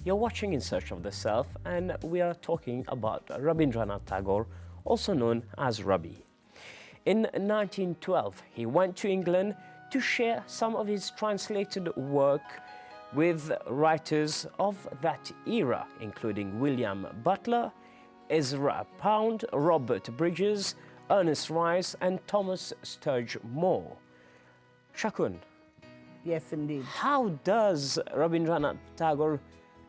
You're watching In Search of the Self, and we are talking about Rabindranath Tagore, also known as Rabi. In 1912, he went to England to share some of his translated work with writers of that era, including William Butler, Ezra Pound, Robert Bridges, Ernest Rice, and Thomas Sturge Moore. Shakun. Yes, indeed. How does Rabindranath Tagore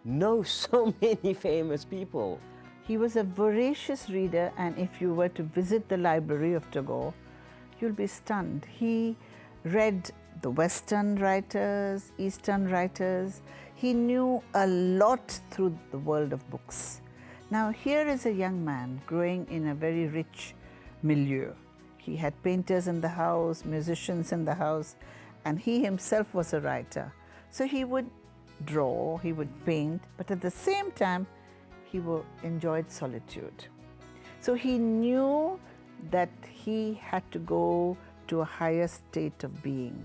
know so many famous people? He was a voracious reader, and if you were to visit the library of Tagore, you'll be stunned. He read the Western writers, Eastern writers. He knew a lot through the world of books. Now, here is a young man growing in a very rich milieu. He had painters in the house, musicians in the house, and he himself was a writer. So he would draw, he would paint, but at the same time, he enjoyed solitude. So he knew that he had to go to a higher state of being.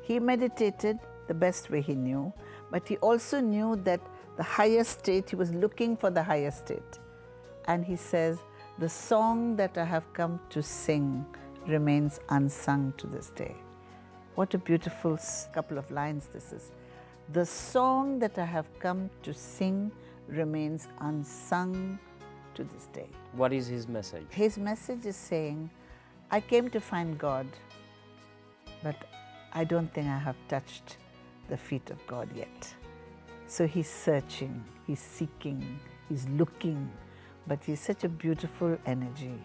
He meditated the best way he knew, but he also knew that the higher state, he was looking for the higher state. And he says, the song that I have come to sing remains unsung to this day. What a beautiful couple of lines this is. The song that I have come to sing remains unsung to this day. What is his message? His message is saying, I came to find God, but I don't think I have touched the feet of God yet. So he's searching, he's seeking, he's looking, but he's such a beautiful energy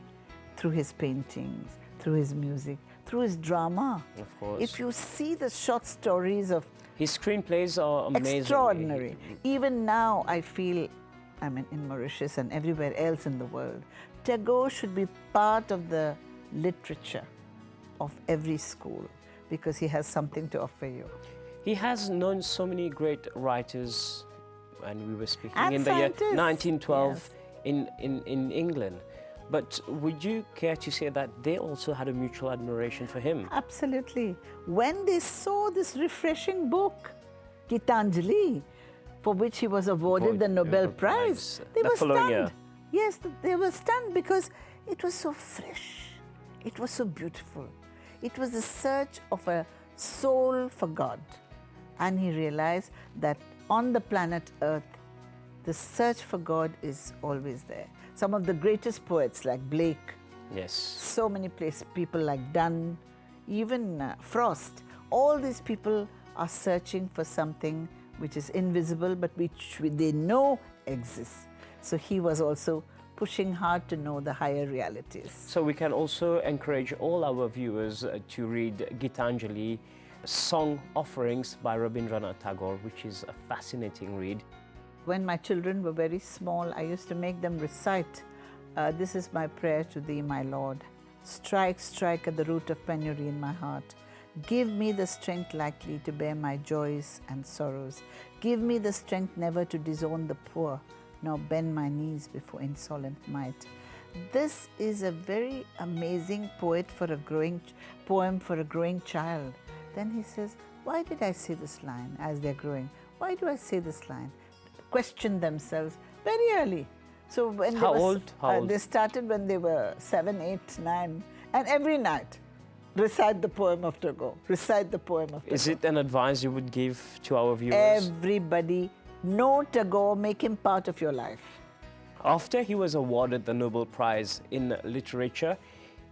through his paintings, through his music, through his drama. Of course. If you see the short stories of his screenplays are amazing. Extraordinary. Even now, I feel, I mean, in Mauritius and everywhere else in the world, Tego should be part of the literature of every school because he has something to offer you. He has known so many great writers, and we were speaking and in the year scientists. 1912 Yes. in England. But would you care to say that they also had a mutual admiration for him? Absolutely. When they saw this refreshing book, Gitanjali, for which he was awarded the Nobel Prize, they were stunned. Year. Yes, they were stunned because it was so fresh. It was so beautiful. It was the search of a soul for God. And he realized that on the planet Earth, the search for God is always there. Some of the greatest poets like Blake, Yes. so many people like Donne, even Frost, all these people are searching for something which is invisible but which they know exists. So he was also pushing hard to know the higher realities. So we can also encourage all our viewers to read Gitanjali, Song Offerings by Rabindranath Tagore, which is a fascinating read. When my children were very small, I used to make them recite, this is my prayer to thee, my Lord. Strike, strike at the root of penury in my heart. Give me the strength likely to bear my joys and sorrows. Give me the strength never to disown the poor, nor bend my knees before insolent might. This is a very amazing poem for a growing child. Then he says, why did I say this line as they're growing? Why do I say this line? Question themselves very early. So when How old? They started when they were 7, 8, 9, and every night recite the poem of Tagore. Recite the poem of Tagore. Is it an advice you would give to our viewers? Everybody know Tagore, make him part of your life. After he was awarded the Nobel Prize in Literature,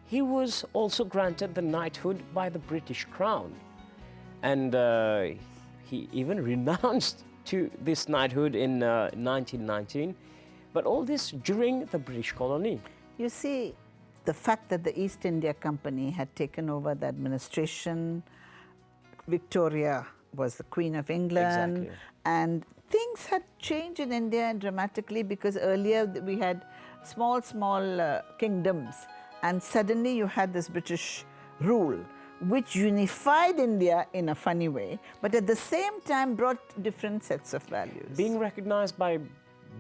he was also granted the knighthood by the British Crown. And he even renounced to this knighthood in 1919, but all this during the British colony. You see, the fact that the East India Company had taken over the administration, Victoria was the Queen of England, Exactly. and things had changed in India dramatically because earlier we had small kingdoms, and suddenly you had this British rule, which unified India in a funny way, but at the same time brought different sets of values. Being recognized by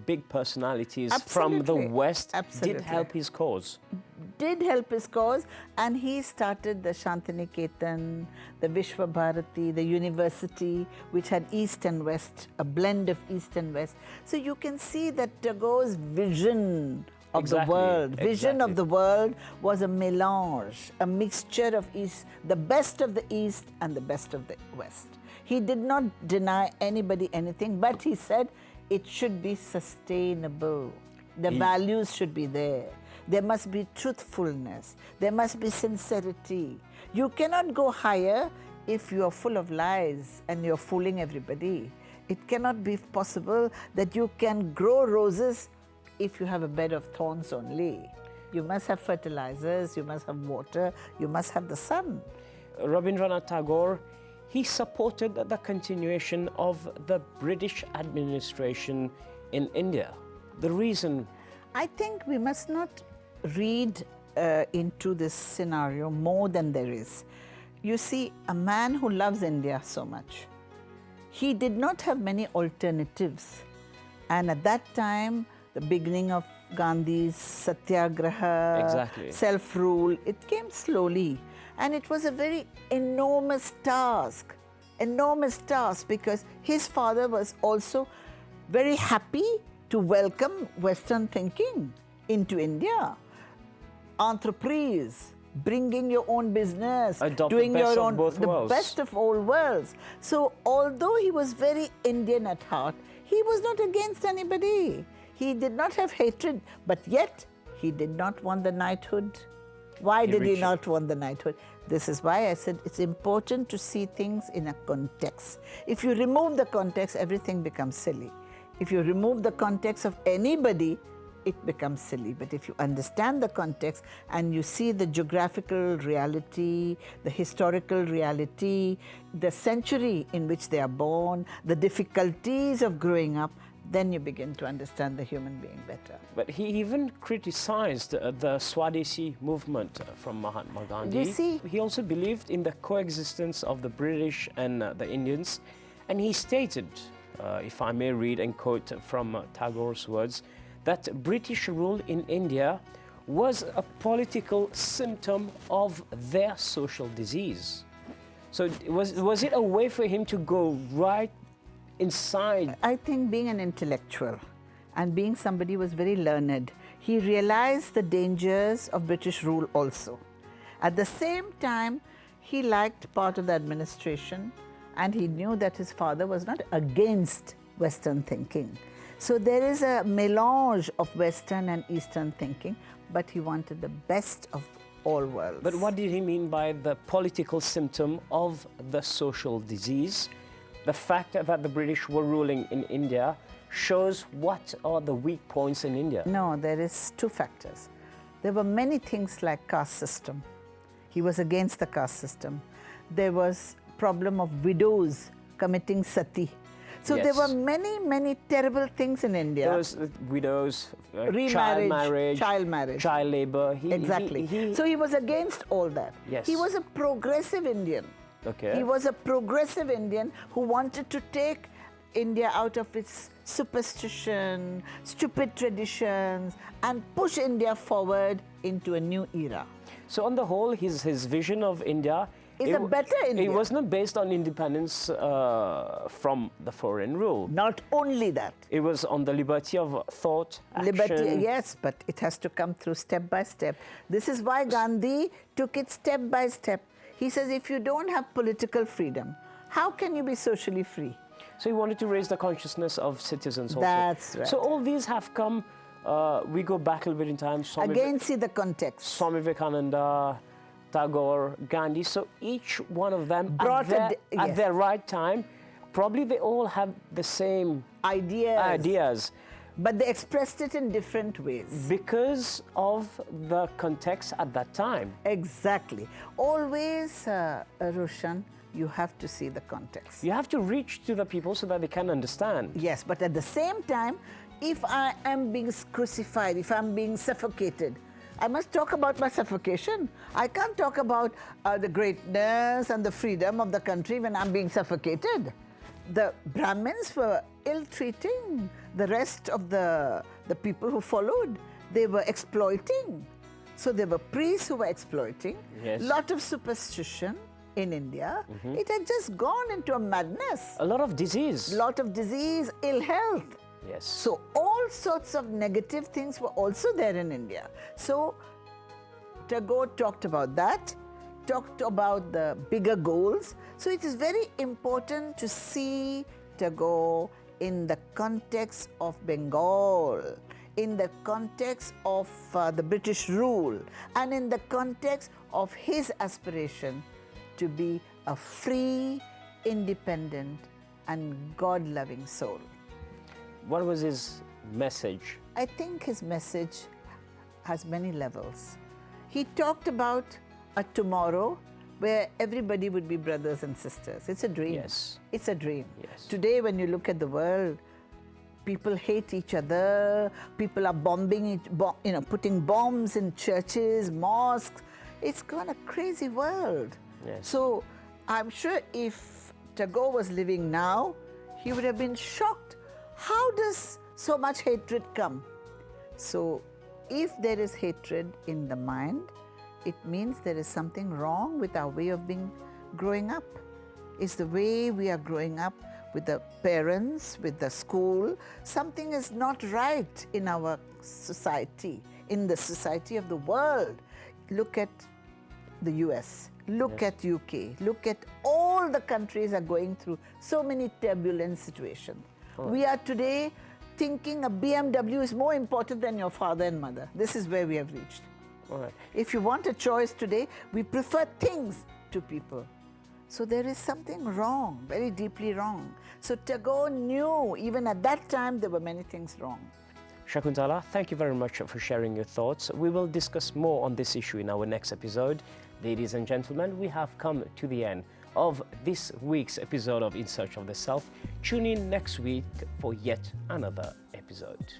big personalities Absolutely. from the West Absolutely. did help his cause. did help his cause, and he started the Shantiniketan, the Vishwa Bharati, the university, which had East and West, a blend of East and West. So you can see that Tagore's vision of the world, vision of the world was a mélange, a mixture of East, the best of the East and the best of the West. He did not deny anybody anything, but he said it should be sustainable. The values should be there. There must be truthfulness. There must be sincerity. You cannot go higher if you are full of lies and you're fooling everybody. It cannot be possible that you can grow roses if you have a bed of thorns only. You must have fertilizers, you must have water, you must have the sun. Rabindranath Tagore, he supported the continuation of the British administration in India. The reason? I think we must not read into this scenario more than there is. You see, a man who loves India so much, he did not have many alternatives. And at that time, the beginning of Gandhi's satyagraha, self-rule, it came slowly. And it was a very enormous task because his father was also very happy to welcome Western thinking into India. Entreprise, bringing your own business, doing your own, the best of all worlds. So although he was very Indian at heart, he was not against anybody. He did not have hatred, but yet he did not want the knighthood. Why did he not want the knighthood? This is why I said it's important to see things in a context. If you remove the context, everything becomes silly. If you remove the context of anybody, it becomes silly. But if you understand the context and you see the geographical reality, the historical reality, the century in which they are born, the difficulties of growing up, then you begin to understand the human being better. But he even criticized the Swadeshi movement from Mahatma Gandhi. You see, he also believed in the coexistence of the British and the Indians. And he stated, if I may read and quote from Tagore's words, that British rule in India was a political symptom of their social disease. So was it a way for him to go right inside? I think being an intellectual and being somebody who was very learned, he realized the dangers of British rule also. At the same time, he liked part of the administration and he knew that his father was not against Western thinking. So there is a melange of Western and Eastern thinking, but he wanted the best of all worlds. But what did he mean by the political symptom of the social disease? The fact that the British were ruling in India shows what are the weak points in India. No, there is two factors. There were many things like caste system. He was against the caste system. There was problem of widows committing sati. So there were many, many terrible things in India. There was widows, remarriage, child marriage, child labor. So he was against all that. Yes. He was a progressive Indian. Okay. He was a progressive Indian who wanted to take India out of its superstition, stupid traditions, and push India forward into a new era. So on the whole, his vision of India is a better India. It was not based on independence from the foreign rule. Not only that. It was on the liberty of thought, action. Liberty, yes, but it has to come through step by step. This is why Gandhi took it step by step. He says, if you don't have political freedom, how can you be socially free? So he wanted to raise the consciousness of citizens also. That's right. So all these have come, we go back a little bit in time. Again, see the context. Swami Vivekananda, Tagore, Gandhi. So each one of them brought at their right time, probably they all have the same ideas. But they expressed it in different ways. Because of the context at that time. Exactly. Always, Roshan, you have to see the context. You have to reach to the people so that they can understand. Yes, but at the same time, if I am being crucified, if I'm being suffocated, I must talk about my suffocation. I can't talk about the greatness and the freedom of the country when I'm being suffocated. The Brahmins were ill-treating the rest of the people who followed. They were exploiting. So there were priests who were exploiting, Yes. lot of superstition in India. It had just gone into a madness. A lot of disease. Lot of disease, ill health. Yes. So all sorts of negative things were also there in India. So Tagore talked about that, talked about the bigger goals. So it is very important to see Tagore in the context of Bengal, in the context of the British rule, and in the context of his aspiration to be a free, independent, and God-loving soul. What was his message? I think his message has many levels. He talked about a tomorrow where everybody would be brothers and sisters. It's a dream. Yes. It's a dream. Yes. Today, when you look at the world, people hate each other. People are bombing, putting bombs in churches, mosques. It's gone a crazy world. Yes. So I'm sure if Tagore was living now, he would have been shocked. How does so much hatred come? So if there is hatred in the mind, it means there is something wrong with our way of growing up. It's the way we are growing up with the parents, with the school. Something is not right in our society, in the society of the world. Look at the US, look at UK, look at all the countries are going through so many turbulent situations. We are today thinking a BMW is more important than your father and mother. This is where we have reached. All right. If you want a choice today, we prefer things to people. So there is something wrong, very deeply wrong. So Tagore knew, even at that time, there were many things wrong. Shakuntala, thank you very much for sharing your thoughts. We will discuss more on this issue in our next episode. Ladies and gentlemen, we have come to the end of this week's episode of In Search of the Self. Tune in next week for yet another episode.